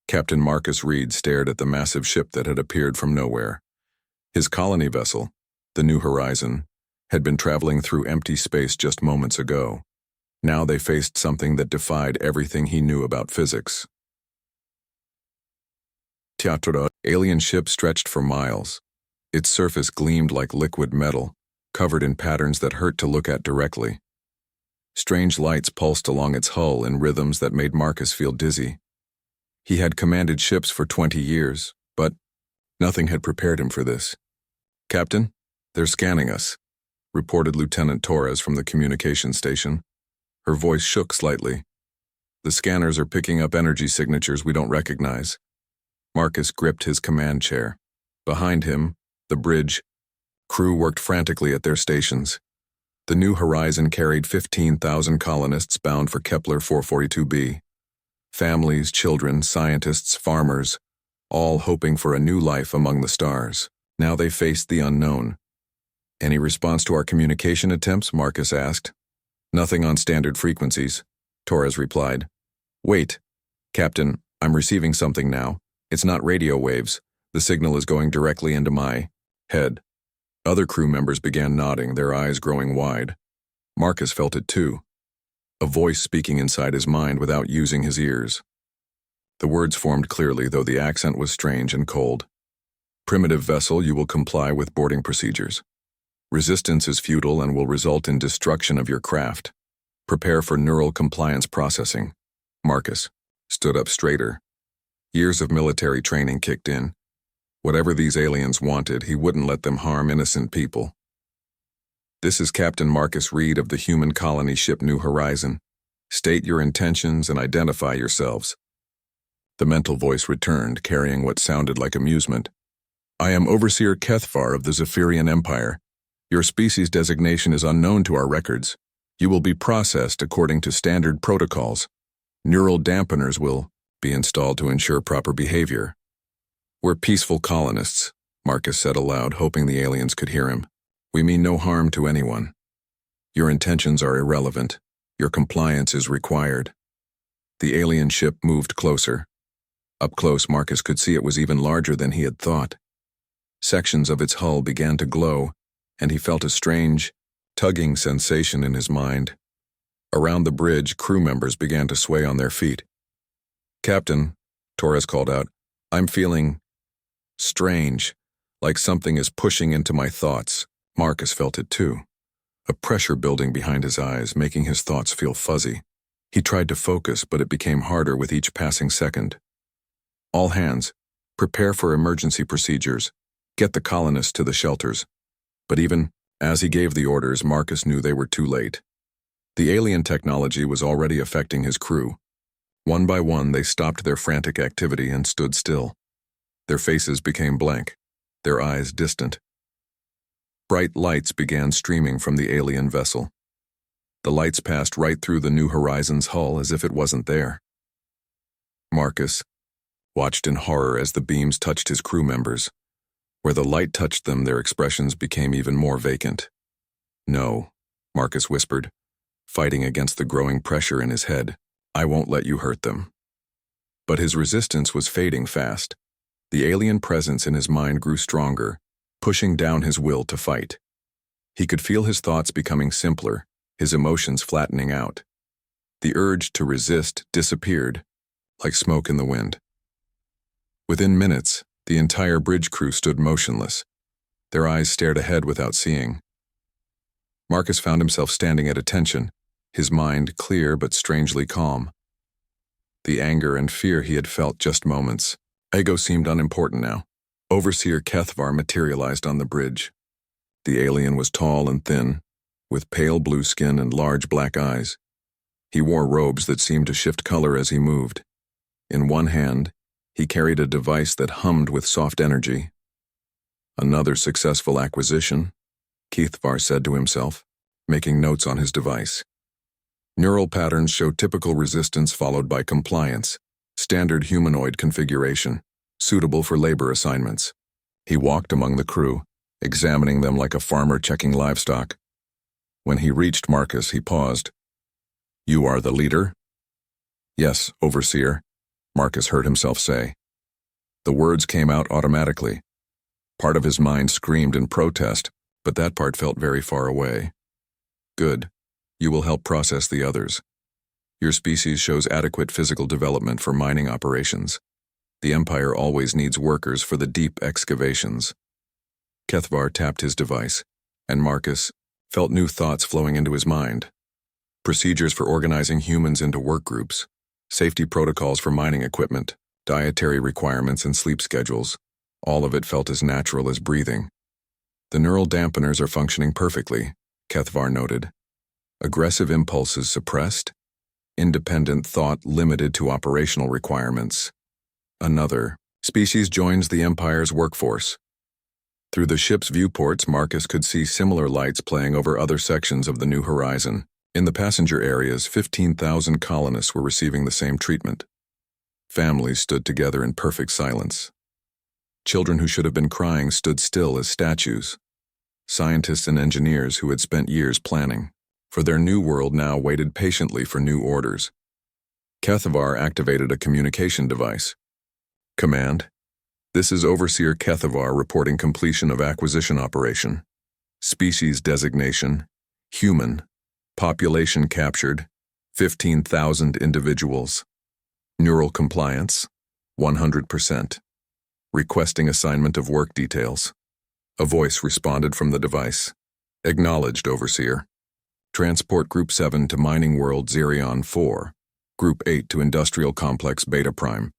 Captain Marcus Reed stared at the massive ship that had appeared from nowhere. His colony vessel, the New Horizon, had been traveling through empty space just moments ago. Now they faced something that defied everything he knew about physics. Teatro, alien ship stretched for miles. Its surface gleamed like liquid metal, covered in patterns that hurt to look at directly. Strange lights pulsed along its hull in rhythms that made Marcus feel dizzy. He had commanded ships for 20 years, but nothing had prepared him for this. "Captain, they're scanning us," reported Lieutenant Torres from the communication station. Her voice shook slightly. "The scanners are picking up energy signatures we don't recognize." Marcus gripped his command chair. Behind him, the bridge crew worked frantically at their stations. The New Horizon carried 15,000 colonists bound for Kepler 442b. Families, children, scientists, farmers, all hoping for a new life among the stars. Now they faced the unknown. "Any response to our communication attempts?" Marcus asked. "Nothing on standard frequencies," Torres replied. "Wait, Captain, I'm receiving something now. It's not radio waves. The signal is going directly into my head." Other crew members began nodding, their eyes growing wide. Marcus felt it too. A voice speaking inside his mind without using his ears. The words formed clearly, though the accent was strange and cold. "Primitive vessel, you will comply with boarding procedures. Resistance is futile and will result in destruction of your craft. Prepare for neural compliance processing." Marcus stood up straighter. Years of military training kicked in. Whatever these aliens wanted, he wouldn't let them harm innocent people. "This is Captain Marcus Reed of the human colony ship New Horizon. State your intentions and identify yourselves." The mental voice returned, carrying what sounded like amusement. "I am Overseer Kethvar of the Zephyrian Empire. Your species designation is unknown to our records. You will be processed according to standard protocols. Neural dampeners will be installed to ensure proper behavior." "We're peaceful colonists," Marcus said aloud, hoping the aliens could hear him. "We mean no harm to anyone. Your intentions are irrelevant. Your compliance is required." The alien ship moved closer. Up close, Marcus could see it was even larger than he had thought. Sections of its hull began to glow, and he felt a strange, tugging sensation in his mind. Around the bridge, crew members began to sway on their feet. "Captain," Torres called out, "I'm feeling strange, like something is pushing into my thoughts." Marcus felt it too, a pressure building behind his eyes, making his thoughts feel fuzzy. He tried to focus, but it became harder with each passing second. "All hands, prepare for emergency procedures. Get the colonists to the shelters." But even as he gave the orders, Marcus knew they were too late. The alien technology was already affecting his crew. One by one, they stopped their frantic activity and stood still. Their faces became blank, their eyes distant. Bright lights began streaming from the alien vessel. The lights passed right through the New Horizon's hull as if it wasn't there. Marcus watched in horror as the beams touched his crew members. Where the light touched them, their expressions became even more vacant. "No," Marcus whispered, fighting against the growing pressure in his head. "I won't let you hurt them." But his resistance was fading fast. The alien presence in his mind grew stronger, pushing down his will to fight. He could feel his thoughts becoming simpler, his emotions flattening out. The urge to resist disappeared, like smoke in the wind. Within minutes, the entire bridge crew stood motionless. Their eyes stared ahead without seeing. Marcus found himself standing at attention, his mind clear but strangely calm. The anger and fear he had felt just moments ago seemed unimportant now. Overseer Kethvar materialized on the bridge. The alien was tall and thin, with pale blue skin and large black eyes. He wore robes that seemed to shift color as he moved. In one hand, he carried a device that hummed with soft energy. "Another successful acquisition," Kethvar said to himself, making notes on his device. Neural patterns show typical resistance followed by compliance, standard humanoid configuration, suitable for labor assignments. He walked among the crew, examining them like a farmer checking livestock. When he reached Marcus, he paused. "You are the leader?" "Yes, Overseer. Marcus heard himself say. The words came out automatically. Part of his mind screamed in protest, but that part felt very far away. Good. You will help process the others. Your species shows adequate physical development for mining operations. The Empire always needs workers for the deep excavations. Kethvar tapped his device, and Marcus felt new thoughts flowing into his mind. Procedures for organizing humans into work groups, safety protocols for mining equipment, dietary requirements and sleep schedules. All of it felt as natural as breathing. The neural dampeners are functioning perfectly, Kethvar noted. Aggressive impulses suppressed, independent thought limited to operational requirements. Another species joins the Empire's workforce. Through the ship's viewports, Marcus could see similar lights playing over other sections of the new horizon. In the passenger areas, 15,000 colonists were receiving the same treatment. Families stood together in perfect silence. Children who should have been crying stood still as statues. Scientists and engineers who had spent years planning for their new world now waited patiently for new orders. Kethvar activated a communication device. Command. This is Overseer Kethvar reporting completion of acquisition operation. Species designation, human. Population captured, 15,000 individuals. Neural compliance, 100%. Requesting assignment of work details. A voice responded from the device. Acknowledged, Overseer. Transport Group 7 to Mining World Xerion 4. Group 8 to Industrial Complex Beta Prime.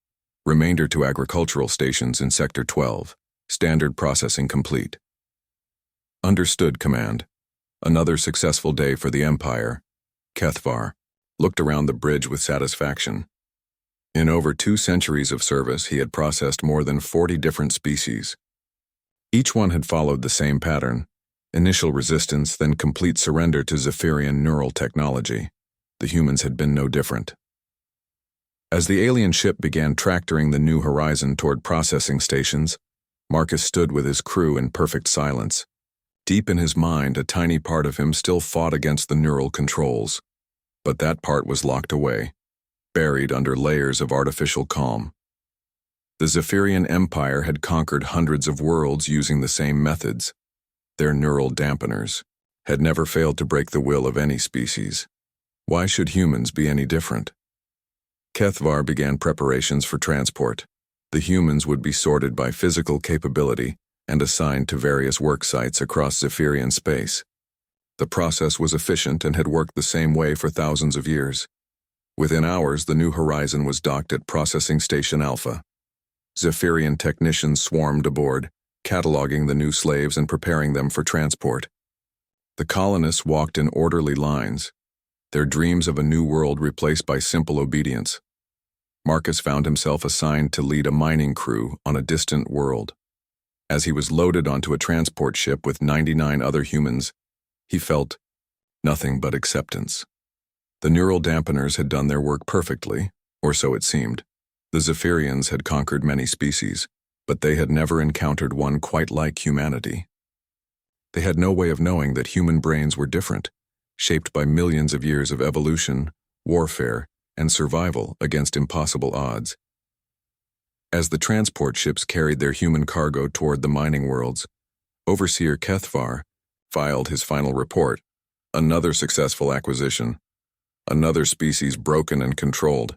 Remainder to agricultural stations in Sector 12. Standard processing complete. Understood, Command. Another successful day for the Empire. Kethvar looked around the bridge with satisfaction. In over 2 centuries of service, he had processed more than 40 different species. Each one had followed the same pattern: initial resistance, then complete surrender to Zephyrian neural technology. The humans had been no different. As the alien ship began tractoring the new horizon toward processing stations, Marcus stood with his crew in perfect silence. Deep in his mind, a tiny part of him still fought against the neural controls. But that part was locked away, buried under layers of artificial calm. The Zephyrian Empire had conquered hundreds of worlds using the same methods. Their neural dampeners had never failed to break the will of any species. Why should humans be any different? Kethvar began preparations for transport. The humans would be sorted by physical capability and assigned to various work sites across Zephyrian space. The process was efficient and had worked the same way for thousands of years. Within hours, the new horizon was docked at Processing Station Alpha. Zephyrian technicians swarmed aboard, cataloging the new slaves and preparing them for transport. The colonists walked in orderly lines, their dreams of a new world replaced by simple obedience. Marcus found himself assigned to lead a mining crew on a distant world. As he was loaded onto a transport ship with 99 other humans, he felt nothing but acceptance. The neural dampeners had done their work perfectly, or so it seemed. The Zephyrians had conquered many species, but they had never encountered one quite like humanity. They had no way of knowing that human brains were different, shaped by millions of years of evolution, warfare, and survival against impossible odds. As the transport ships carried their human cargo toward the mining worlds, Overseer Kethvar filed his final report. Another successful acquisition. Another species broken and controlled.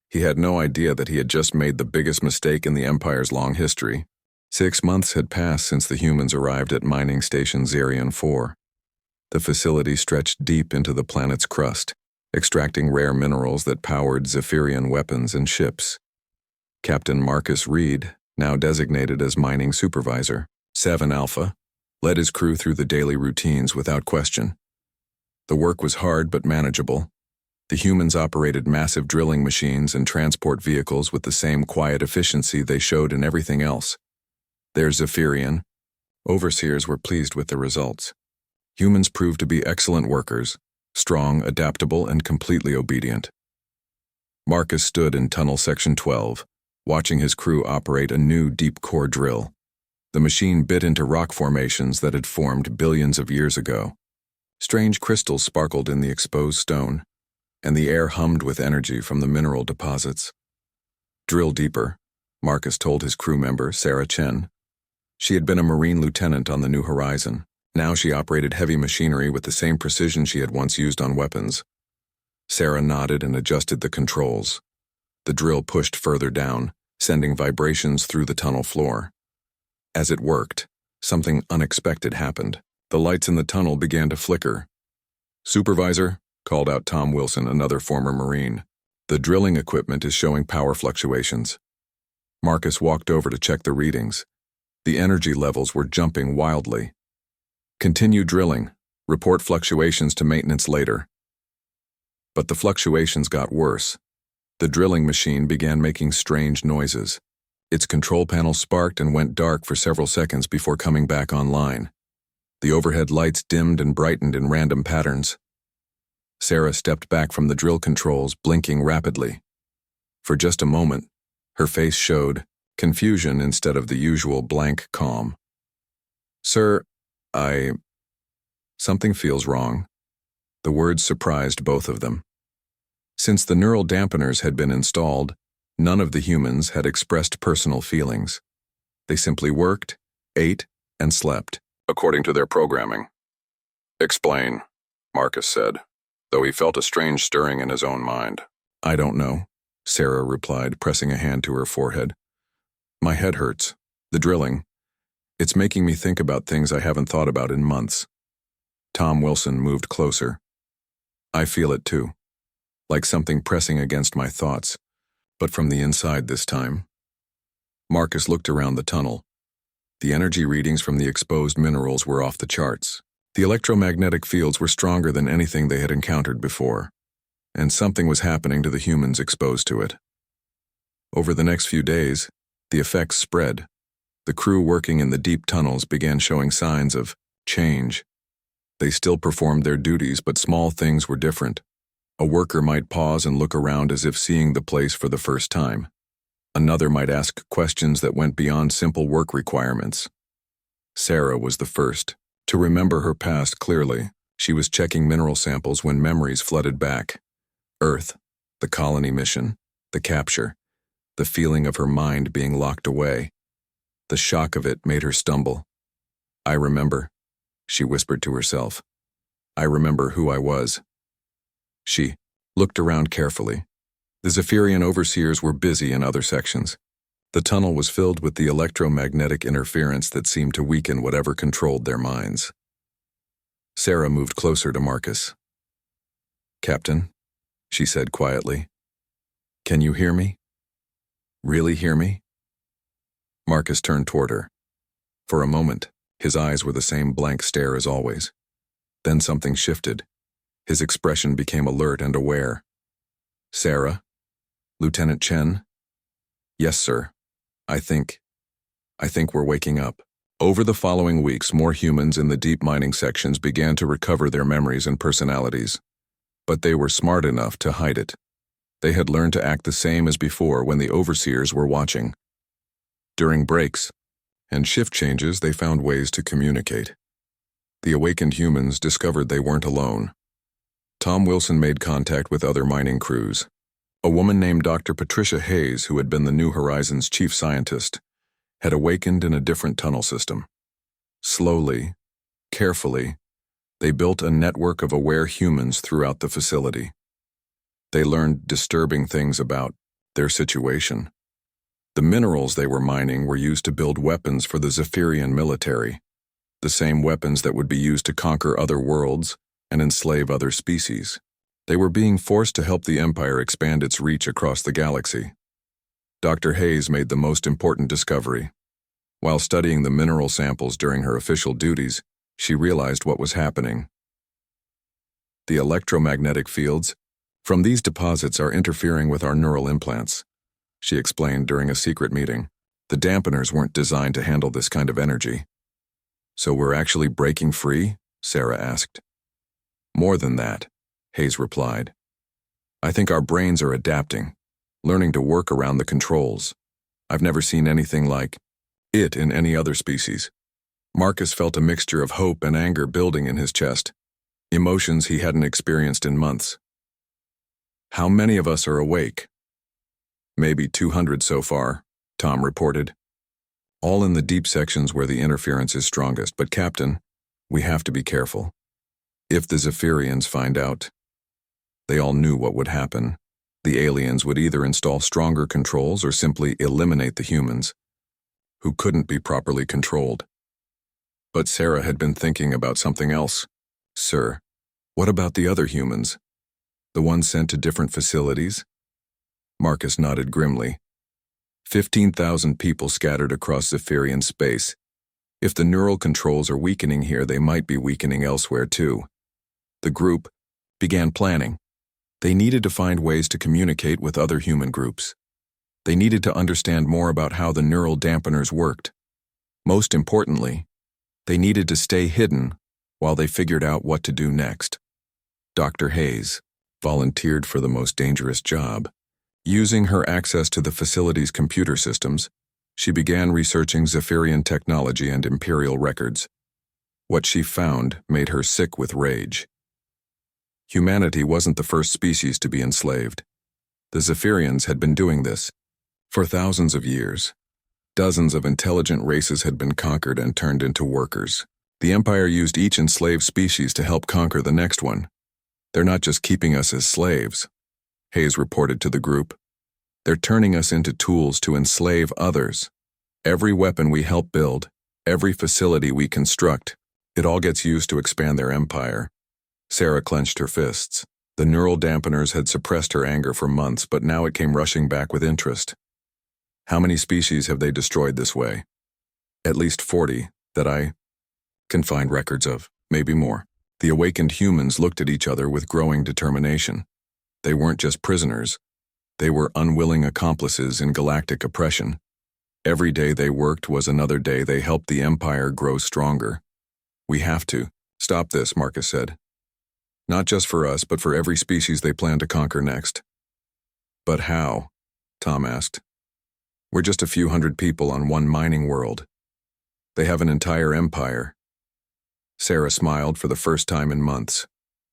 He had no idea that he had just made the biggest mistake in the Empire's long history. 6 months had passed since the humans arrived at mining station Xerion 4. The facility stretched deep into the planet's crust, extracting rare minerals that powered Zephyrian weapons and ships. Captain Marcus Reed, now designated as mining supervisor, 7 Alpha, led his crew through the daily routines without question. The work was hard but manageable. The humans operated massive drilling machines and transport vehicles with the same quiet efficiency they showed in everything else. Their Zephyrian overseers were pleased with the results. Humans proved to be excellent workers, strong, adaptable, and completely obedient. Marcus stood in Tunnel Section 12, watching his crew operate a new deep-core drill. The machine bit into rock formations that had formed billions of years ago. Strange crystals sparkled in the exposed stone, and the air hummed with energy from the mineral deposits. Drill deeper, Marcus told his crew member, Sarah Chen. She had been a Marine lieutenant on the New Horizon. Now she operated heavy machinery with the same precision she had once used on weapons. Sarah nodded and adjusted the controls. The drill pushed further down, sending vibrations through the tunnel floor. As it worked, something unexpected happened. The lights in the tunnel began to flicker. "Supervisor," called out Tom Wilson, another former Marine. "The drilling equipment is showing power fluctuations." Marcus walked over to check the readings. The energy levels were jumping wildly. "Continue drilling. Report fluctuations to maintenance later." But the fluctuations got worse. The drilling machine began making strange noises. Its control panel sparked and went dark for several seconds before coming back online. The overhead lights dimmed and brightened in random patterns. Sarah stepped back from the drill controls, blinking rapidly. For just a moment, her face showed confusion instead of the usual blank calm. "Sir, something feels wrong." The words surprised both of them. Since the neural dampeners had been installed, none of the humans had expressed personal feelings. They simply worked, ate, and slept, according to their programming. "Explain," Marcus said, though he felt a strange stirring in his own mind. "I don't know," Sarah replied, pressing a hand to her forehead. "My head hurts. The drilling. It's making me think about things I haven't thought about in months." Tom Wilson moved closer. "I feel it too, like something pressing against my thoughts, but from the inside this time." Marcus looked around the tunnel. The energy readings from the exposed minerals were off the charts. The electromagnetic fields were stronger than anything they had encountered before, and something was happening to the humans exposed to it. Over the next few days, the effects spread. The crew working in the deep tunnels began showing signs of change. They still performed their duties, but small things were different. A worker might pause and look around as if seeing the place for the first time. Another might ask questions that went beyond simple work requirements. Sarah was the first to remember her past clearly. She was checking mineral samples when memories flooded back. Earth, the colony mission, the capture, the feeling of her mind being locked away. The shock of it made her stumble. "I remember," she whispered to herself. "I remember who I was." She looked around carefully. The Zephyrian overseers were busy in other sections. The tunnel was filled with the electromagnetic interference that seemed to weaken whatever controlled their minds. Sarah moved closer to Marcus. "Captain," she said quietly, "can you hear me? Really hear me?" Marcus turned toward her. For a moment, his eyes were the same blank stare as always. Then something shifted. His expression became alert and aware. "Sarah? Lieutenant Chen?" "Yes, sir. I think we're waking up." Over the following weeks, more humans in the deep mining sections began to recover their memories and personalities. But they were smart enough to hide it. They had learned to act the same as before when the overseers were watching. During breaks and shift changes, they found ways to communicate. The awakened humans discovered they weren't alone. Tom Wilson made contact with other mining crews. A woman named Dr. Patricia Hayes, who had been the New Horizons' chief scientist, had awakened in a different tunnel system. Slowly, carefully, they built a network of aware humans throughout the facility. They learned disturbing things about their situation. The minerals they were mining were used to build weapons for the Zephyrian military, the same weapons that would be used to conquer other worlds and enslave other species. They were being forced to help the Empire expand its reach across the galaxy. Dr. Hayes made the most important discovery. While studying the mineral samples during her official duties, she realized what was happening. The electromagnetic fields from these deposits are interfering with our neural implants, she explained during a secret meeting. The dampeners weren't designed to handle this kind of energy. "So we're actually breaking free?" Sarah asked. "More than that," Hayes replied. "I think our brains are adapting, learning to work around the controls. I've never seen anything like it in any other species." Marcus felt a mixture of hope and anger building in his chest, emotions he hadn't experienced in months. "How many of us are awake?" Maybe 200 so far, Tom reported. All in the deep sections where the interference is strongest, but Captain, we have to be careful. If the Zephyrians find out, they all knew what would happen. The aliens would either install stronger controls or simply eliminate the humans, who couldn't be properly controlled. But Sarah had been thinking about something else. Sir, what about the other humans? The ones sent to different facilities? Marcus nodded grimly. 15,000 people scattered across Zephyrian space. If the neural controls are weakening here, they might be weakening elsewhere too. The group began planning. They needed to find ways to communicate with other human groups. They needed to understand more about how the neural dampeners worked. Most importantly, they needed to stay hidden while they figured out what to do next. Dr. Hayes volunteered for the most dangerous job. Using her access to the facility's computer systems, she began researching Zephyrian technology and Imperial records. What she found made her sick with rage. Humanity wasn't the first species to be enslaved. The Zephyrians had been doing this for thousands of years. Dozens of intelligent races had been conquered and turned into workers. The Empire used each enslaved species to help conquer the next one. They're not just keeping us as slaves, Hayes reported to the group. They're turning us into tools to enslave others. Every weapon we help build, every facility we construct, it all gets used to expand their empire. Sarah clenched her fists. The neural dampeners had suppressed her anger for months, but now it came rushing back with interest. How many species have they destroyed this way? At least 40, that I can find records of, maybe more. The awakened humans looked at each other with growing determination. They weren't just prisoners. They were unwilling accomplices in galactic oppression. Every day they worked was another day they helped the Empire grow stronger. We have to stop this, Marcus said. Not just for us, but for every species they plan to conquer next. But how? Tom asked. We're just a few hundred people on one mining world. They have an entire empire. Sarah smiled for the first time in months.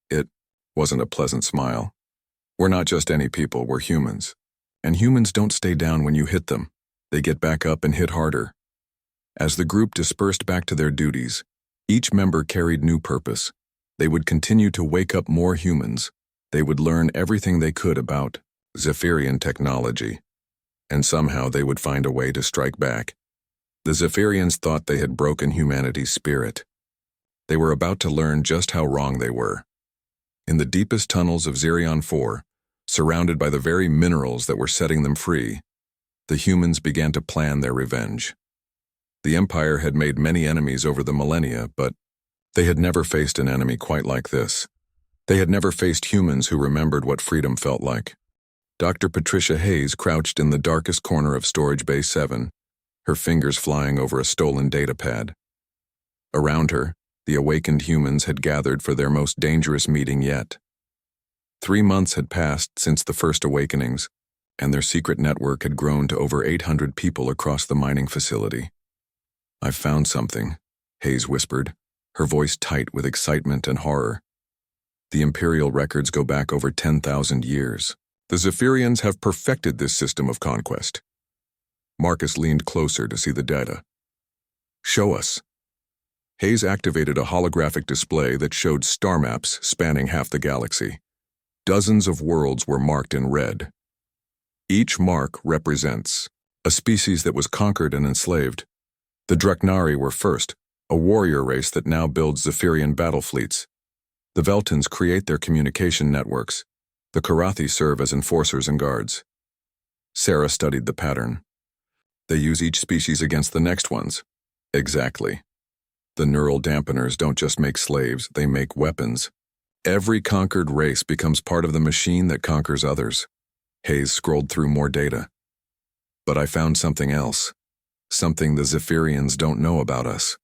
It wasn't a pleasant smile. We're not just any people, we're humans. And humans don't stay down when you hit them. They get back up and hit harder. As the group dispersed back to their duties, each member carried new purpose. They would continue to wake up more humans. They would learn everything they could about Zephyrian technology. And somehow they would find a way to strike back. The Zephyrians thought they had broken humanity's spirit. They were about to learn just how wrong they were. In the deepest tunnels of Zerion 4, surrounded by the very minerals that were setting them free, the humans began to plan their revenge. The Empire had made many enemies over the millennia, but they had never faced an enemy quite like this. They had never faced humans who remembered what freedom felt like. Dr. Patricia Hayes crouched in the darkest corner of Storage Bay 7, her fingers flying over a stolen data pad. Around her, the awakened humans had gathered for their most dangerous meeting yet. 3 months had passed since the first awakenings, and their secret network had grown to over 800 people across the mining facility. I've found something, Hayes whispered, her voice tight with excitement and horror. The Imperial records go back over 10,000 years. The Zephyrians have perfected this system of conquest. Marcus leaned closer to see the data. Show us. Hayes activated a holographic display that showed star maps spanning half the galaxy. Dozens of worlds were marked in red. Each mark represents a species that was conquered and enslaved. The Dreknari were first, a warrior race that now builds Zephyrian battle fleets. The Veltans create their communication networks. The Karathi serve as enforcers and guards. Sarah studied the pattern. They use each species against the next ones. Exactly. The neural dampeners don't just make slaves, they make weapons. Every conquered race becomes part of the machine that conquers others. Hayes scrolled through more data. But I found something else. Something the Zephyrians don't know about us.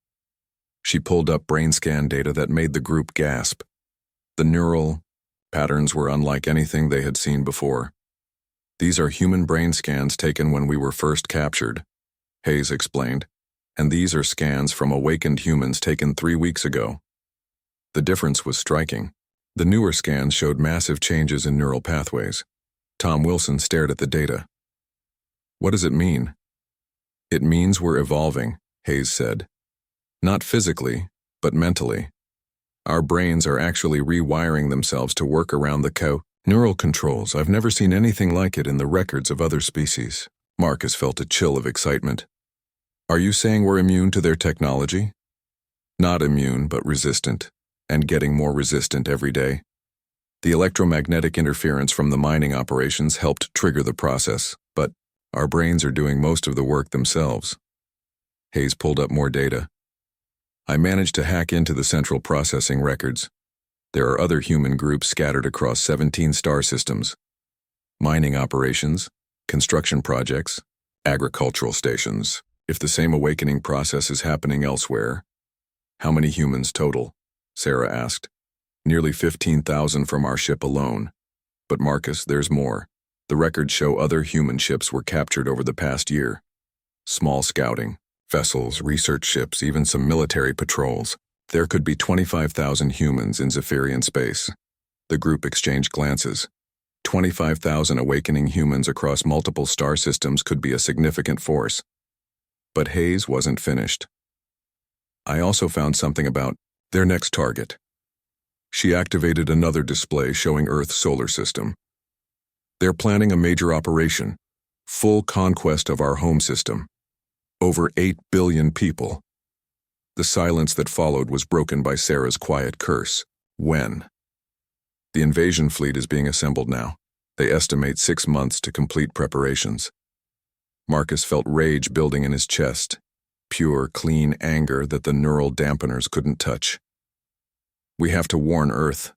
She pulled up brain scan data that made the group gasp. The neural patterns were unlike anything they had seen before. These are human brain scans taken when we were first captured, Hayes explained, and these are scans from awakened humans taken 3 weeks ago. The difference was striking. The newer scans showed massive changes in neural pathways. Tom Wilson stared at the data. What does it mean? It means we're evolving, Hayes said. Not physically, but mentally. Our brains are actually rewiring themselves to work around the neural controls. I've never seen anything like it in the records of other species. Marcus felt a chill of excitement. Are you saying we're immune to their technology? Not immune, but resistant, and getting more resistant every day. The electromagnetic interference from the mining operations helped trigger the process, but our brains are doing most of the work themselves. Hayes pulled up more data. I managed to hack into the central processing records. There are other human groups scattered across 17 star systems. Mining operations, construction projects, agricultural stations. If the same awakening process is happening elsewhere, how many humans total? Sarah asked. Nearly 15,000 from our ship alone. But Marcus, there's more. The records show other human ships were captured over the past year. Small scouting, vessels, research ships, even some military patrols. There could be 25,000 humans in Zephyrian space. The group exchanged glances. 25,000 awakening humans across multiple star systems could be a significant force. But Hayes wasn't finished. I also found something about their next target. She activated another display showing Earth's solar system. They're planning a major operation, full conquest of our home system. Over 8 billion people. The silence that followed was broken by Sarah's quiet curse. When? The invasion fleet is being assembled now. They estimate 6 months to complete preparations. Marcus felt rage building in his chest, pure, clean anger that the neural dampeners couldn't touch. We have to warn Earth.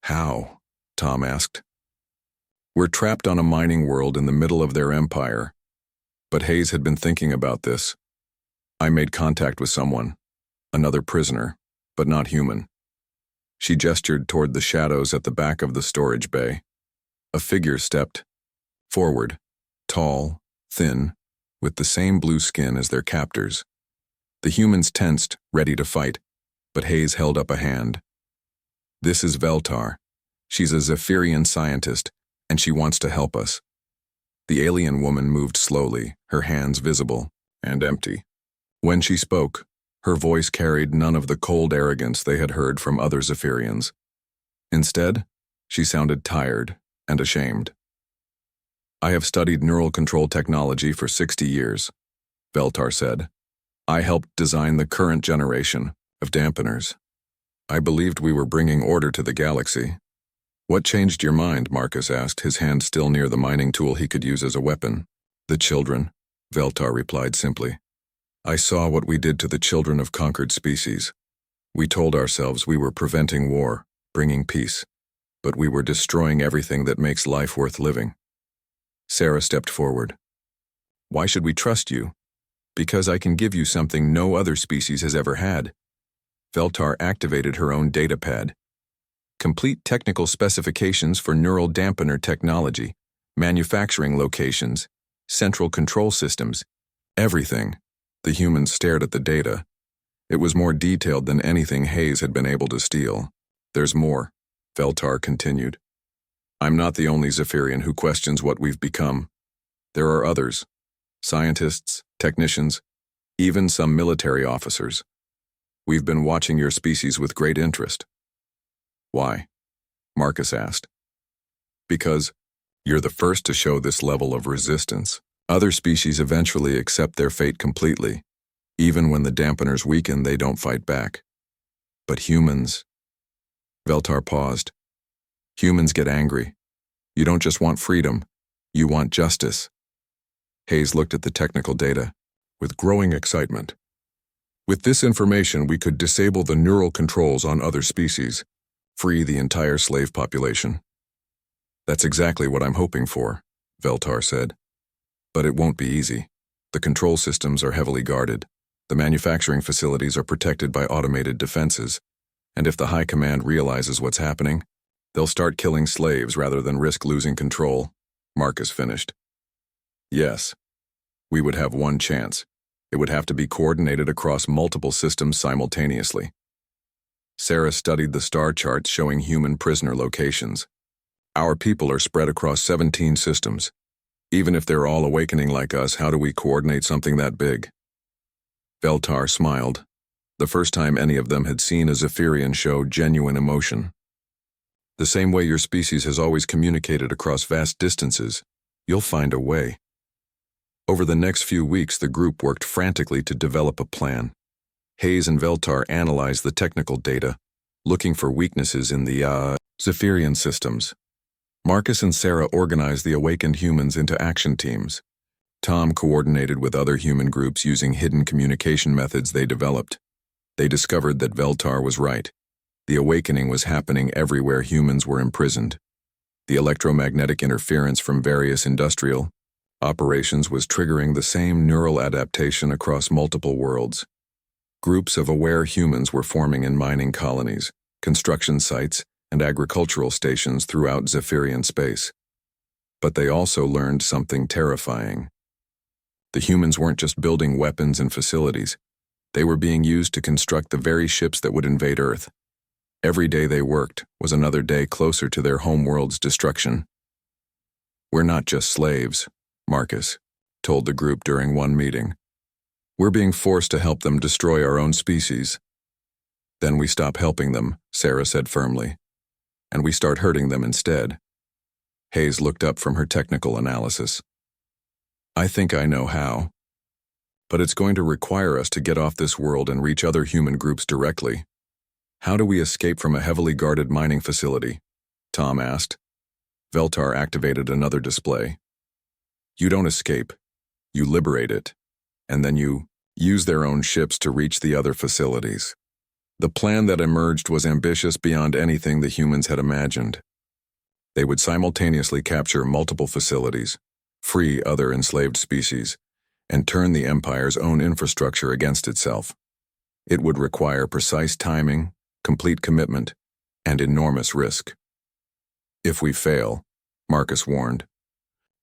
How? Tom asked. We're trapped on a mining world in the middle of their empire. But Hayes had been thinking about this. I made contact with someone, another prisoner, but not human. She gestured toward the shadows at the back of the storage bay. A figure stepped forward, tall, thin, with the same blue skin as their captors. The humans tensed, ready to fight, but Hayes held up a hand. This is Veltar. She's a Zephyrian scientist, and she wants to help us. The alien woman moved slowly, her hands visible and empty. When she spoke, her voice carried none of the cold arrogance they had heard from other Zephyrians. Instead, she sounded tired and ashamed. I have studied neural control technology for 60 years, Veltar said. I helped design the current generation of dampeners. I believed we were bringing order to the galaxy. What changed your mind? Marcus asked, his hand still near the mining tool he could use as a weapon. The children, Veltar replied simply. I saw what we did to the children of conquered species. We told ourselves we were preventing war, bringing peace, but we were destroying everything that makes life worth living. Sarah stepped forward. Why should we trust you? Because I can give you something no other species has ever had. Veltar activated her own datapad. Complete technical specifications for neural dampener technology, manufacturing locations, central control systems, everything. The humans stared at the data. It was more detailed than anything Hayes had been able to steal. There's more, Veltar continued. I'm not the only Zephyrian who questions what we've become. There are others, scientists, technicians, even some military officers. We've been watching your species with great interest. Why? Marcus asked. Because you're the first to show this level of resistance. Other species eventually accept their fate completely. Even when the dampeners weaken, they don't fight back. But humans... Veltar paused. Humans get angry. You don't just want freedom, you want justice. Hayes looked at the technical data with growing excitement. With this information, we could disable the neural controls on other species, free the entire slave population. That's exactly what I'm hoping for, Veltar said. But it won't be easy. The control systems are heavily guarded. The manufacturing facilities are protected by automated defenses. And if the High Command realizes what's happening, they'll start killing slaves rather than risk losing control, Marcus finished. Yes, we would have one chance. It would have to be coordinated across multiple systems simultaneously. Sarah studied the star charts showing human prisoner locations. Our people are spread across 17 systems. Even if they're all awakening like us, how do we coordinate something that big? Veltar smiled. The first time any of them had seen a Zephyrian show genuine emotion. The same way your species has always communicated across vast distances, you'll find a way. Over the next few weeks, the group worked frantically to develop a plan. Hayes and Veltar analyzed the technical data, looking for weaknesses in the Zephyrian systems. Marcus and Sarah organized the awakened humans into action teams. Tom coordinated with other human groups using hidden communication methods they developed. They discovered that Veltar was right. The awakening was happening everywhere humans were imprisoned. The electromagnetic interference from various industrial operations was triggering the same neural adaptation across multiple worlds. Groups of aware humans were forming in mining colonies, construction sites, and agricultural stations throughout Zephyrian space. But they also learned something terrifying. The humans weren't just building weapons and facilities. They were being used to construct the very ships that would invade Earth. Every day they worked was another day closer to their homeworld's destruction. "We're not just slaves," Marcus told the group during one meeting. "We're being forced to help them destroy our own species." "Then we stop helping them," Sarah said firmly. "And we start hurting them instead." Hayes looked up from her technical analysis. "I think I know how. But it's going to require us to get off this world and reach other human groups directly." "How do we escape from a heavily guarded mining facility?" Tom asked. Veltar activated another display. "You don't escape. You liberate it. And then you use their own ships to reach the other facilities." The plan that emerged was ambitious beyond anything the humans had imagined. They would simultaneously capture multiple facilities, free other enslaved species, and turn the Empire's own infrastructure against itself. It would require precise timing, complete commitment, and enormous risk. "If we fail," Marcus warned,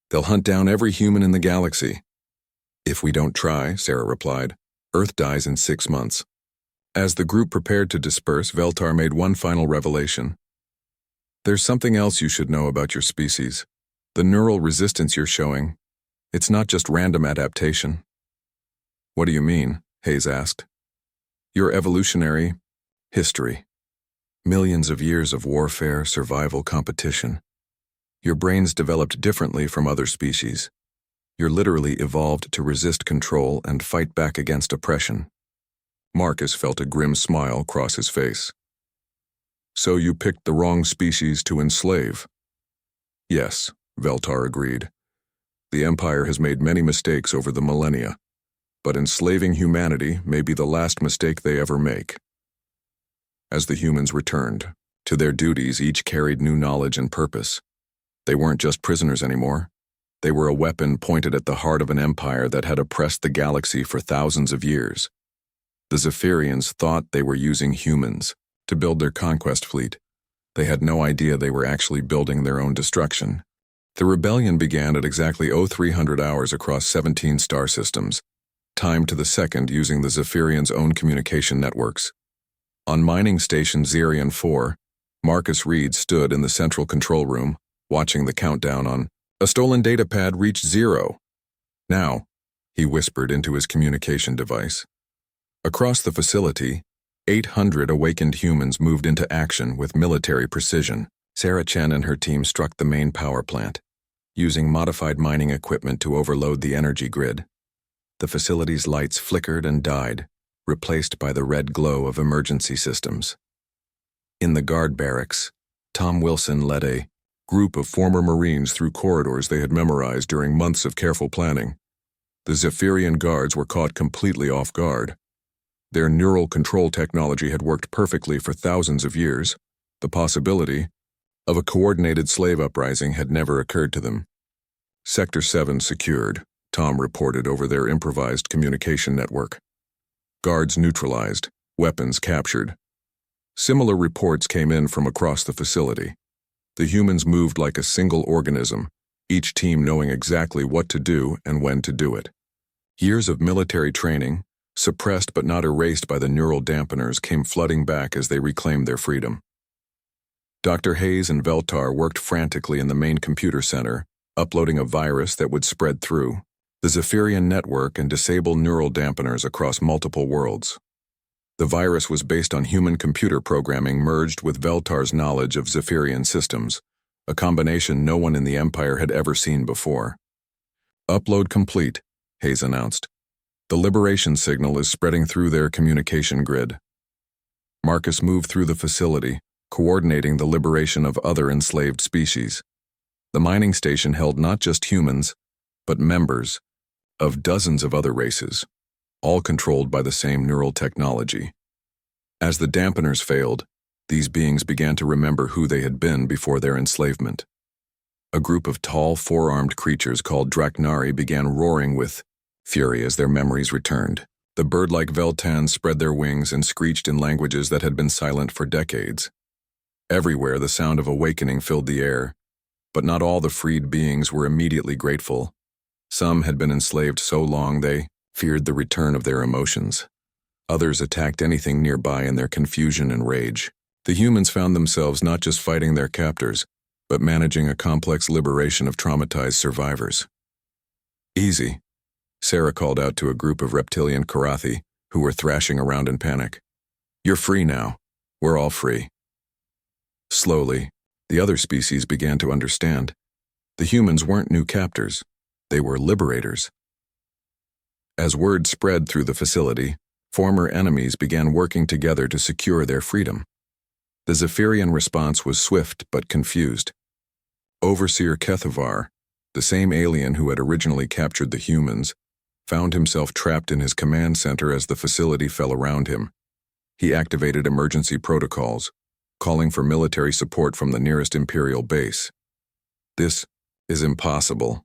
"they'll hunt down every human in the galaxy." "If we don't try," Sarah replied, "Earth dies in 6 months." As the group prepared to disperse, Veltar made one final revelation. "There's something else you should know about your species. The neural resistance you're showing. It's not just random adaptation." "What do you mean?" Hayes asked. "Your evolutionary history. Millions of years of warfare, survival, competition. Your brains developed differently from other species. You're literally evolved to resist control and fight back against oppression." Marcus felt a grim smile cross his face. "So you picked the wrong species to enslave?" "Yes," Veltar agreed. "The Empire has made many mistakes over the millennia, but enslaving humanity may be the last mistake they ever make." As the humans returned to their duties, each carried new knowledge and purpose. They weren't just prisoners anymore. They were a weapon pointed at the heart of an empire that had oppressed the galaxy for thousands of years. The Zephyrians thought they were using humans to build their conquest fleet. They had no idea they were actually building their own destruction. The rebellion began at exactly 0300 hours across 17 star systems, timed to the second using the Zephyrians' own communication networks. On mining station Zerion 4, Marcus Reed stood in the central control room, watching the countdown on "A stolen data pad reached 0. Now," he whispered into his communication device. Across the facility, 800 awakened humans moved into action with military precision. Sarah Chen and her team struck the main power plant, using modified mining equipment to overload the energy grid. The facility's lights flickered and died, replaced by the red glow of emergency systems. In the guard barracks, Tom Wilson led a group of former Marines through corridors they had memorized during months of careful planning. The Zephyrian guards were caught completely off guard. Their neural control technology had worked perfectly for thousands of years. The possibility of a coordinated slave uprising had never occurred to them. "Sector 7 secured," Tom reported over their improvised communication network. "Guards neutralized, weapons captured." Similar reports came in from across the facility. The humans moved like a single organism, each team knowing exactly what to do and when to do it. Years of military training, suppressed but not erased by the neural dampeners, came flooding back as they reclaimed their freedom. Dr. Hayes and Veltar worked frantically in the main computer center, uploading a virus that would spread through the Zephyrian network and disable neural dampeners across multiple worlds. The virus was based on human computer programming merged with Veltar's knowledge of Zephyrian systems, a combination no one in the Empire had ever seen before. "Upload complete," Hayes announced. "The liberation signal is spreading through their communication grid." Marcus moved through the facility, coordinating the liberation of other enslaved species. The mining station held not just humans, but members of dozens of other races, all controlled by the same neural technology. As the dampeners failed, these beings began to remember who they had been before their enslavement. A group of tall, four-armed creatures called Draknari began roaring with fury as their memories returned. The bird-like Veltans spread their wings and screeched in languages that had been silent for decades. Everywhere the sound of awakening filled the air, but not all the freed beings were immediately grateful. Some had been enslaved so long they feared the return of their emotions. Others attacked anything nearby in their confusion and rage. The humans found themselves not just fighting their captors, but managing a complex liberation of traumatized survivors. "Easy," Sarah called out to a group of reptilian Karathi who were thrashing around in panic. "You're free now. We're all free." Slowly, the other species began to understand. The humans weren't new captors. They were liberators. As word spread through the facility, former enemies began working together to secure their freedom. The Zephyrian response was swift but confused. Overseer Kethavar, the same alien who had originally captured the humans, found himself trapped in his command center as the facility fell around him. He activated emergency protocols, calling for military support from the nearest Imperial base. "This is impossible,"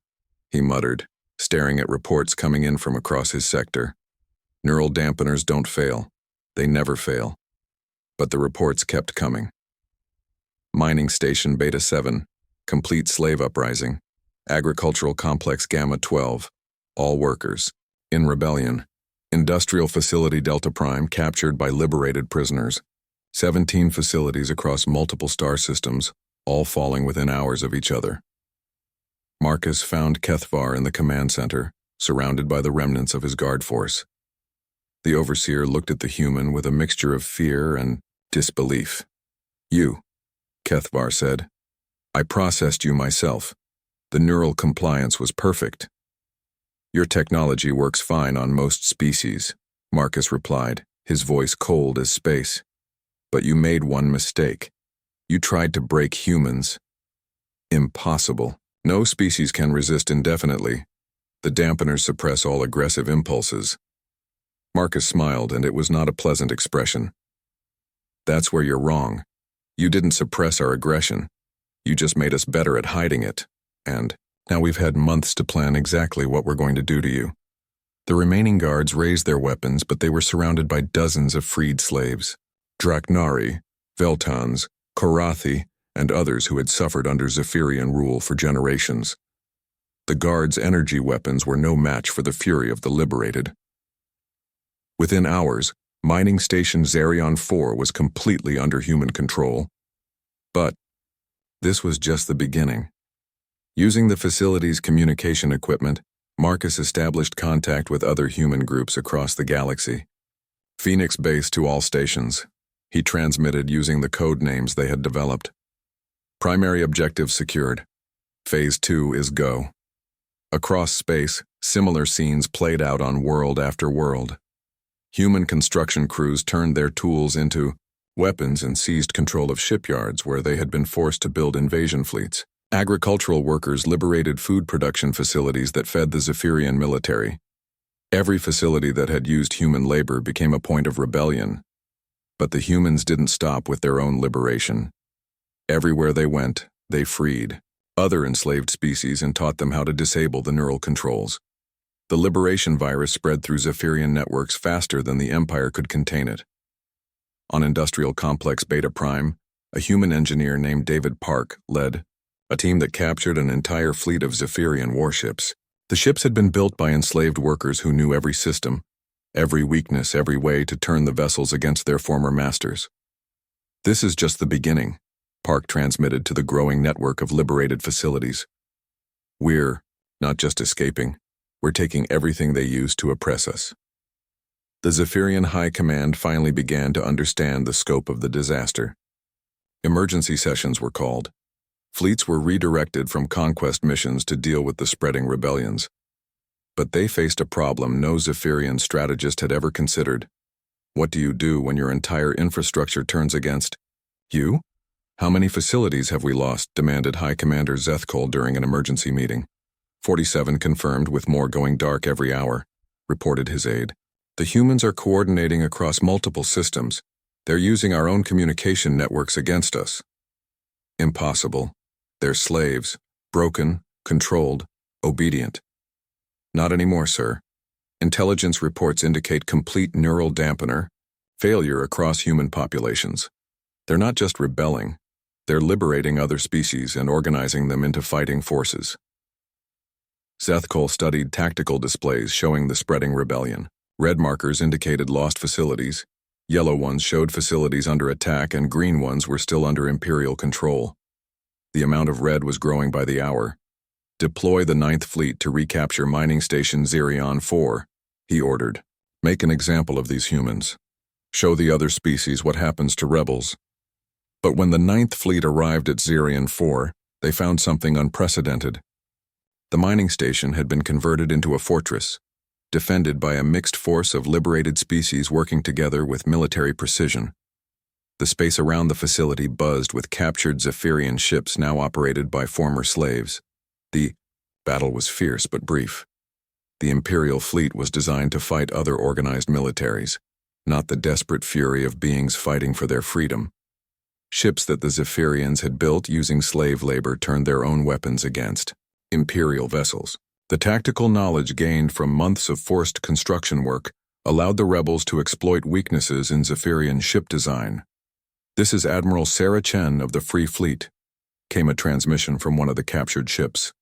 he muttered, staring at reports coming in from across his sector. "Neural dampeners don't fail. They never fail." But the reports kept coming. Mining Station Beta 7, complete slave uprising. Agricultural Complex Gamma 12, all workers. In rebellion. Industrial Facility Delta Prime captured by liberated prisoners. 17 facilities across multiple star systems, all falling within hours of each other. Marcus found Kethvar in the command center, surrounded by the remnants of his guard force. The overseer looked at the human with a mixture of fear and disbelief. "You," Kethvar said. "I processed you myself. The neural compliance was perfect." "Your technology works fine on most species," Marcus replied, his voice cold as space. "But you made one mistake. You tried to break humans." "Impossible. No species can resist indefinitely. The dampeners suppress all aggressive impulses." Marcus smiled, and it was not a pleasant expression. "That's where you're wrong. You didn't suppress our aggression. You just made us better at hiding it. And now we've had months to plan exactly what we're going to do to you." The remaining guards raised their weapons, but they were surrounded by dozens of freed slaves. Draknari, Veltans, Korathi, and others who had suffered under Zephyrian rule for generations. The guards' energy weapons were no match for the fury of the liberated. Within hours, Mining Station Zerion 4 was completely under human control. But this was just the beginning. Using the facility's communication equipment, Marcus established contact with other human groups across the galaxy. Phoenix Base to all stations. He transmitted using the code names they had developed. Primary objective secured. Phase 2 is go. Across space, similar scenes played out on world after world. Human construction crews turned their tools into weapons and seized control of shipyards where they had been forced to build invasion fleets. Agricultural workers liberated food production facilities that fed the Zephyrian military. Every facility that had used human labor became a point of rebellion. But the humans didn't stop with their own liberation. Everywhere they went, they freed other enslaved species and taught them how to disable the neural controls. The liberation virus spread through Zephyrian networks faster than the Empire could contain it. On Industrial Complex Beta Prime, a human engineer named David Park led a team that captured an entire fleet of Zephyrian warships. The ships had been built by enslaved workers who knew every system, every weakness, every way to turn the vessels against their former masters. "This is just the beginning," Park transmitted to the growing network of liberated facilities. We're not just escaping, we're taking everything they use to oppress us. The Zephyrian High Command finally began to understand the scope of the disaster. Emergency sessions were called. Fleets were redirected from conquest missions to deal with the spreading rebellions. But they faced a problem no Zephyrian strategist had ever considered. What do you do when your entire infrastructure turns against you? How many facilities have we lost? Demanded High Commander Zethkol during an emergency meeting. 47 confirmed, with more going dark every hour, reported his aide. The humans are coordinating across multiple systems. They're using our own communication networks against us. Impossible. They're slaves, broken, controlled, obedient. Not anymore, sir. Intelligence reports indicate complete neural dampener, failure across human populations. They're not just rebelling, they're liberating other species and organizing them into fighting forces. Zethkol studied tactical displays showing the spreading rebellion. Red markers indicated lost facilities, yellow ones showed facilities under attack, and green ones were still under Imperial control. The amount of red was growing by the hour. Deploy the 9th Fleet to recapture mining station Zerion 4, he ordered. Make an example of these humans. Show the other species what happens to rebels. But when the 9th Fleet arrived at Zerion 4, they found something unprecedented. The mining station had been converted into a fortress, defended by a mixed force of liberated species working together with military precision. The space around the facility buzzed with captured Zephyrian ships now operated by former slaves. The battle was fierce but brief. The Imperial fleet was designed to fight other organized militaries, not the desperate fury of beings fighting for their freedom. Ships that the Zephyrians had built using slave labor turned their own weapons against Imperial vessels. The tactical knowledge gained from months of forced construction work allowed the rebels to exploit weaknesses in Zephyrian ship design. "This is Admiral Sarah Chen of the Free Fleet," came a transmission from one of the captured ships.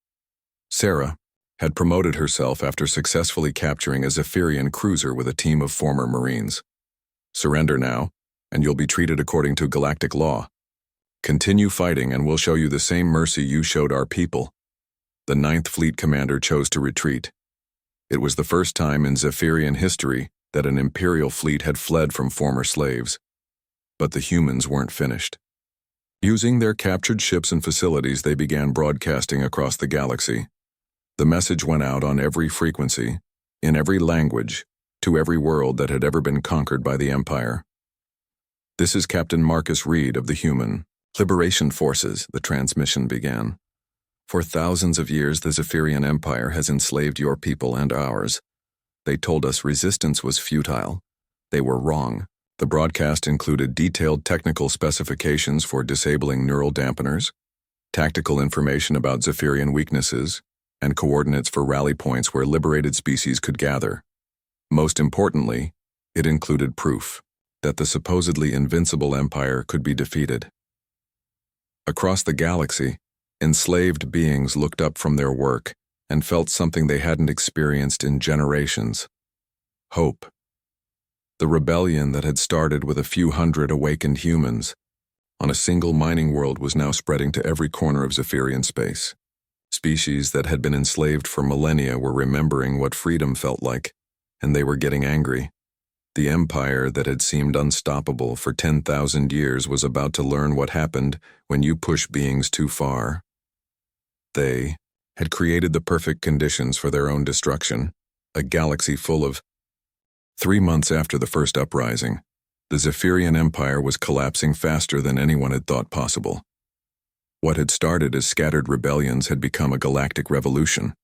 Sarah had promoted herself after successfully capturing a Zephyrian cruiser with a team of former Marines. "Surrender now, and you'll be treated according to galactic law. Continue fighting and we'll show you the same mercy you showed our people." The 9th Fleet commander chose to retreat. It was the first time in Zephyrian history that an Imperial fleet had fled from former slaves. But the humans weren't finished. Using their captured ships and facilities, they began broadcasting across the galaxy. The message went out on every frequency, in every language, to every world that had ever been conquered by the Empire. "This is Captain Marcus Reed of the Human Liberation Forces," the transmission began. "For thousands of years, the Zephyrian Empire has enslaved your people and ours. They told us resistance was futile. They were wrong." The broadcast included detailed technical specifications for disabling neural dampeners, tactical information about Zephyrian weaknesses, and coordinates for rally points where liberated species could gather. Most importantly, it included proof that the supposedly invincible empire could be defeated. Across the galaxy, enslaved beings looked up from their work and felt something they hadn't experienced in generations: hope. The rebellion that had started with a few hundred awakened humans on a single mining world was now spreading to every corner of Zephyrian space. Species that had been enslaved for millennia were remembering what freedom felt like, and they were getting angry. The empire that had seemed unstoppable for 10,000 years was about to learn what happened when you push beings too far. They had created the perfect conditions for their own destruction, a galaxy full of... 3 months after the first uprising, the Zephyrian Empire was collapsing faster than anyone had thought possible. What had started as scattered rebellions had become a galactic revolution.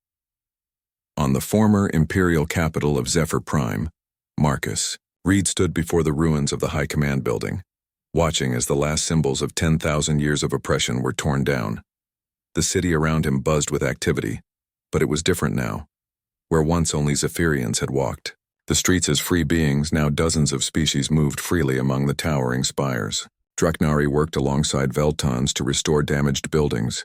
On the former imperial capital of Zephyr Prime, Marcus Reed stood before the ruins of the High Command building, watching as the last symbols of 10,000 years of oppression were torn down. The city around him buzzed with activity, but it was different now. Where once only Zephyrians had walked the streets as free beings, now dozens of species moved freely among the towering spires. Draknari worked alongside Veltons to restore damaged buildings.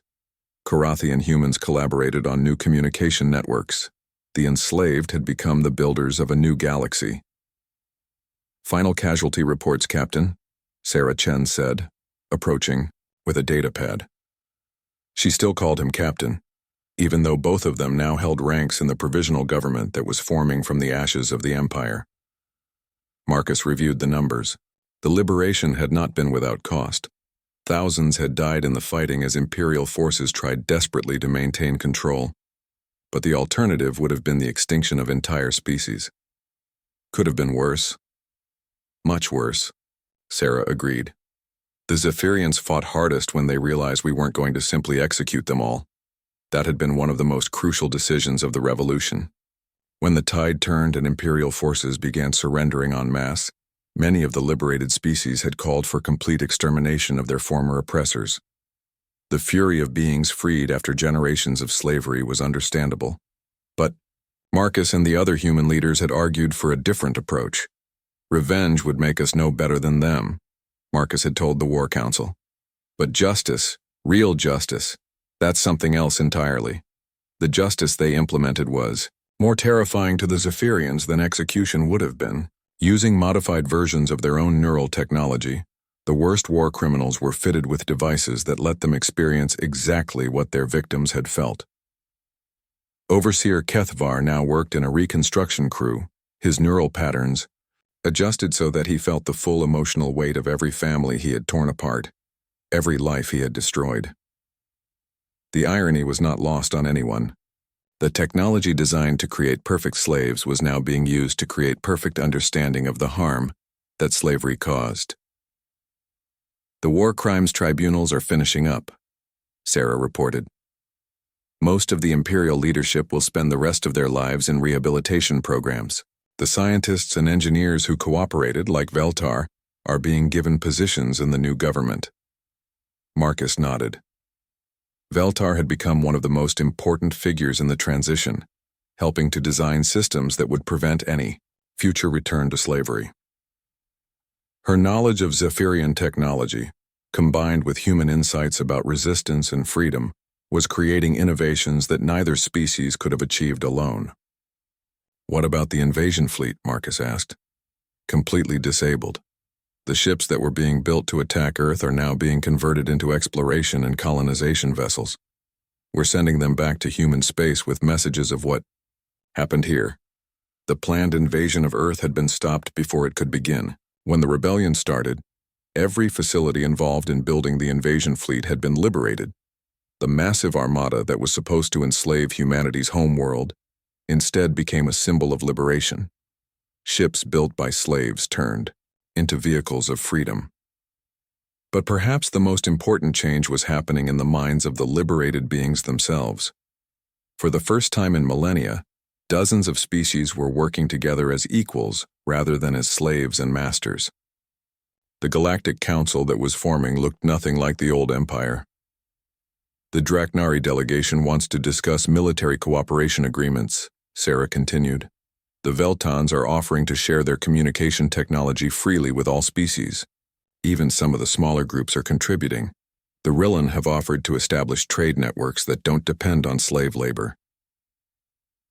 Karathian humans collaborated on new communication networks. The enslaved had become the builders of a new galaxy. "Final casualty reports, Captain," Sarah Chen said, approaching with a datapad. She still called him Captain, even though both of them now held ranks in the provisional government that was forming from the ashes of the Empire. Marcus reviewed the numbers. The liberation had not been without cost. Thousands had died in the fighting as Imperial forces tried desperately to maintain control. But the alternative would have been the extinction of entire species. Could have been worse. Much worse, Sarah agreed. The Zephyrians fought hardest when they realized we weren't going to simply execute them all. That had been one of the most crucial decisions of the revolution. When the tide turned and Imperial forces began surrendering en masse, many of the liberated species had called for complete extermination of their former oppressors. The fury of beings freed after generations of slavery was understandable. But Marcus and the other human leaders had argued for a different approach. Revenge would make us no better than them, Marcus had told the War Council. But justice, real justice, that's something else entirely. The justice they implemented was more terrifying to the Zephyrians than execution would have been. Using modified versions of their own neural technology, the worst war criminals were fitted with devices that let them experience exactly what their victims had felt. Overseer Kethvar now worked in a reconstruction crew, his neural patterns adjusted so that he felt the full emotional weight of every family he had torn apart, every life he had destroyed. The irony was not lost on anyone. The technology designed to create perfect slaves was now being used to create perfect understanding of the harm that slavery caused. The war crimes tribunals are finishing up, Sarah reported. Most of the Imperial leadership will spend the rest of their lives in rehabilitation programs. The scientists and engineers who cooperated, like Veltar, are being given positions in the new government. Marcus nodded. Veltar had become one of the most important figures in the transition, helping to design systems that would prevent any future return to slavery. Her knowledge of Zephyrian technology, combined with human insights about resistance and freedom, was creating innovations that neither species could have achieved alone. What about the invasion fleet? Marcus asked. Completely disabled. The ships that were being built to attack Earth are now being converted into exploration and colonization vessels. We're sending them back to human space with messages of what happened here. The planned invasion of Earth had been stopped before it could begin. When the rebellion started, every facility involved in building the invasion fleet had been liberated. The massive armada that was supposed to enslave humanity's homeworld instead became a symbol of liberation. Ships built by slaves turned into vehicles of freedom. But perhaps the most important change was happening in the minds of the liberated beings themselves. For the first time in millennia, dozens of species were working together as equals rather than as slaves and masters. The Galactic Council that was forming looked nothing like the old Empire. The Draknari delegation wants to discuss military cooperation agreements, Sarah continued. The Veltons are offering to share their communication technology freely with all species. Even some of the smaller groups are contributing. The Rillan have offered to establish trade networks that don't depend on slave labor.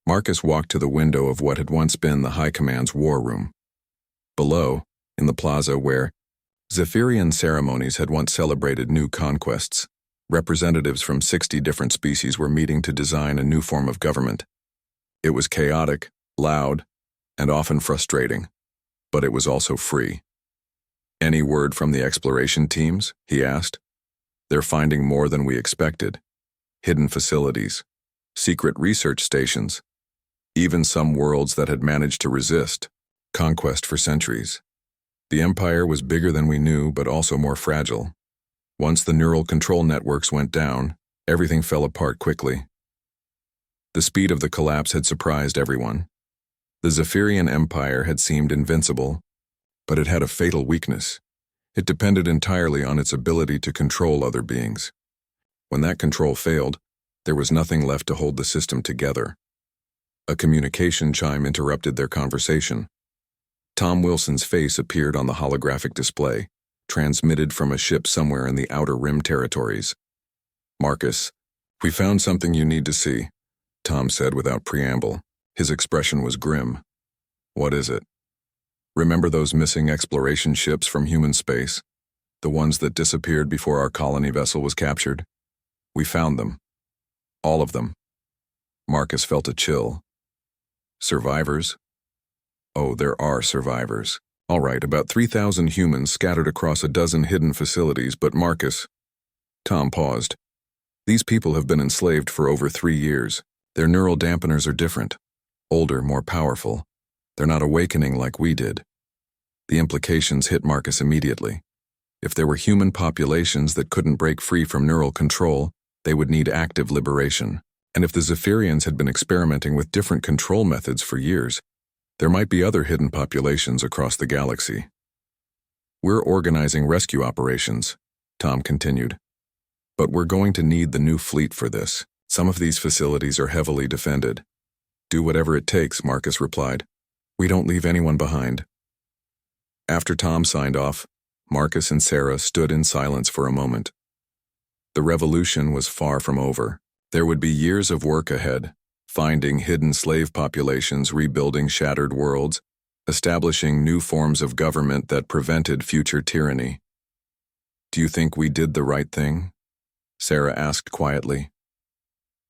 Marcus walked to the window of what had once been the High Command's war room. Below, in the plaza where Zephyrian ceremonies had once celebrated new conquests, representatives from 60 different species were meeting to design a new form of government. It was chaotic, loud, and often frustrating, but it was also free. Any word from the exploration teams? He asked. They're finding more than we expected. Hidden facilities, secret research stations, even some worlds that had managed to resist conquest for centuries. The Empire was bigger than we knew, but also more fragile. Once the neural control networks went down, everything fell apart quickly. The speed of the collapse had surprised everyone. The Zephyrian Empire had seemed invincible, but it had a fatal weakness. It depended entirely on its ability to control other beings. When that control failed, there was nothing left to hold the system together. A communication chime interrupted their conversation. Tom Wilson's face appeared on the holographic display, transmitted from a ship somewhere in the Outer Rim territories. Marcus, we found something you need to see, Tom said without preamble. His expression was grim. What is it? Remember those missing exploration ships from human space? The ones that disappeared before our colony vessel was captured? We found them. All of them. Marcus felt a chill. Survivors? Oh, there are survivors. All right, about 3,000 humans scattered across a dozen hidden facilities, but Marcus... Tom paused. These people have been enslaved for over 3 years. Their neural dampeners are different. Older, more powerful. They're not awakening like we did. The implications hit Marcus immediately. If there were human populations that couldn't break free from neural control, they would need active liberation. And if the Zephyrians had been experimenting with different control methods for years, there might be other hidden populations across the galaxy. We're organizing rescue operations, Tom continued. But we're going to need the new fleet for this. Some of these facilities are heavily defended. Do whatever it takes, Marcus replied. We don't leave anyone behind. After Tom signed off, Marcus and Sarah stood in silence for a moment. The revolution was far from over. There would be years of work ahead, finding hidden slave populations, rebuilding shattered worlds, establishing new forms of government that prevented future tyranny. Do you think we did the right thing? Sarah asked quietly.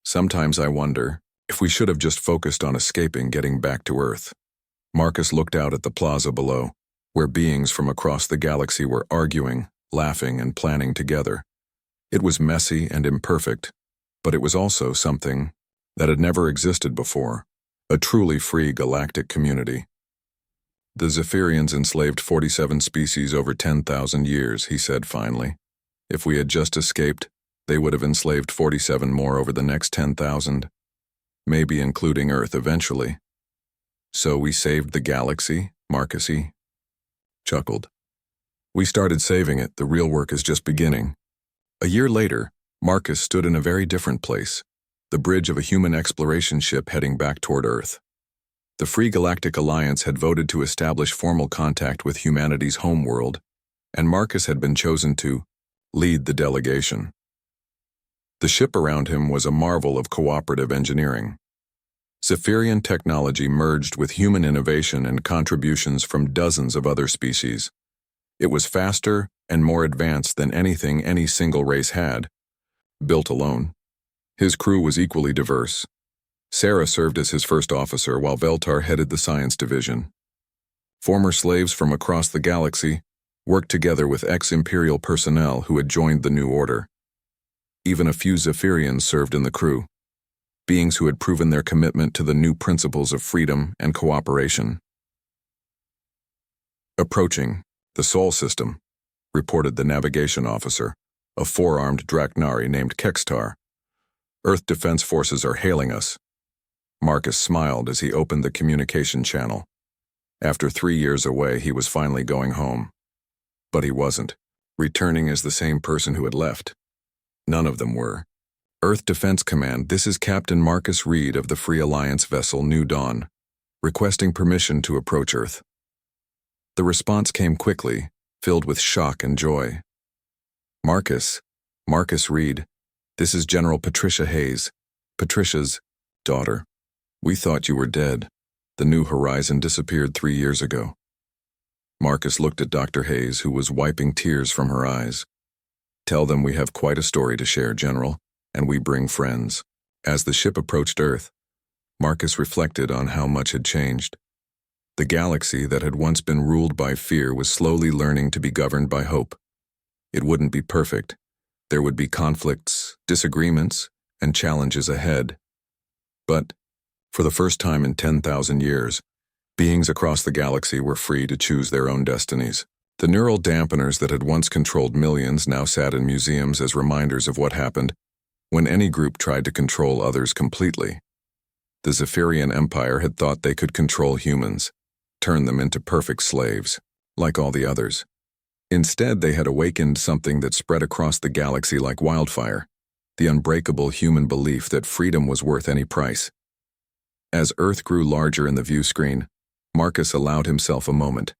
Sometimes I wonder if we should have just focused on escaping, getting back to Earth. Marcus looked out at the plaza below, where beings from across the galaxy were arguing, laughing, and planning together. It was messy and imperfect, but it was also something that had never existed before, a truly free galactic community. The Zephyrians enslaved 47 species over 10,000 years, he said finally. If we had just escaped, they would have enslaved 47 more over the next 10,000, maybe including Earth eventually. So we saved the galaxy, Marcus chuckled. We started saving it, the real work is just beginning. A year later, Marcus stood in a very different place, the bridge of a human exploration ship heading back toward Earth. The Free Galactic Alliance had voted to establish formal contact with humanity's homeworld, and Marcus had been chosen to lead the delegation. The ship around him was a marvel of cooperative engineering. Zephyrian technology merged with human innovation and contributions from dozens of other species. It was faster and more advanced than anything any single race had, built alone. His crew was equally diverse. Sarah served as his first officer while Veltar headed the science division. Former slaves from across the galaxy worked together with ex-Imperial personnel who had joined the new order. Even a few Zephyrians served in the crew, beings who had proven their commitment to the new principles of freedom and cooperation. Approaching the Sol system, reported the navigation officer, a four-armed Draknari named Kextar. Earth Defense Forces are hailing us. Marcus smiled as he opened the communication channel. After 3 years away, he was finally going home. But he wasn't, returning as the same person who had left. None of them were. Earth Defense Command, this is Captain Marcus Reed of the Free Alliance vessel New Dawn, requesting permission to approach Earth. The response came quickly, filled with shock and joy. Marcus Reed, this is General Patricia Hayes, Patricia's daughter. We thought you were dead. The New Horizon disappeared 3 years ago. Marcus looked at Dr. Hayes, who was wiping tears from her eyes. Tell them we have quite a story to share, General, and we bring friends. As the ship approached Earth, Marcus reflected on how much had changed. The galaxy that had once been ruled by fear was slowly learning to be governed by hope. It wouldn't be perfect. There would be conflicts, disagreements, and challenges ahead. But, for the first time in 10,000 years, beings across the galaxy were free to choose their own destinies. The neural dampeners that had once controlled millions now sat in museums as reminders of what happened when any group tried to control others completely. The Zephyrian Empire had thought they could control humans, turn them into perfect slaves, like all the others. Instead, they had awakened something that spread across the galaxy like wildfire, the unbreakable human belief that freedom was worth any price. As Earth grew larger in the view screen, Marcus allowed himself a moment.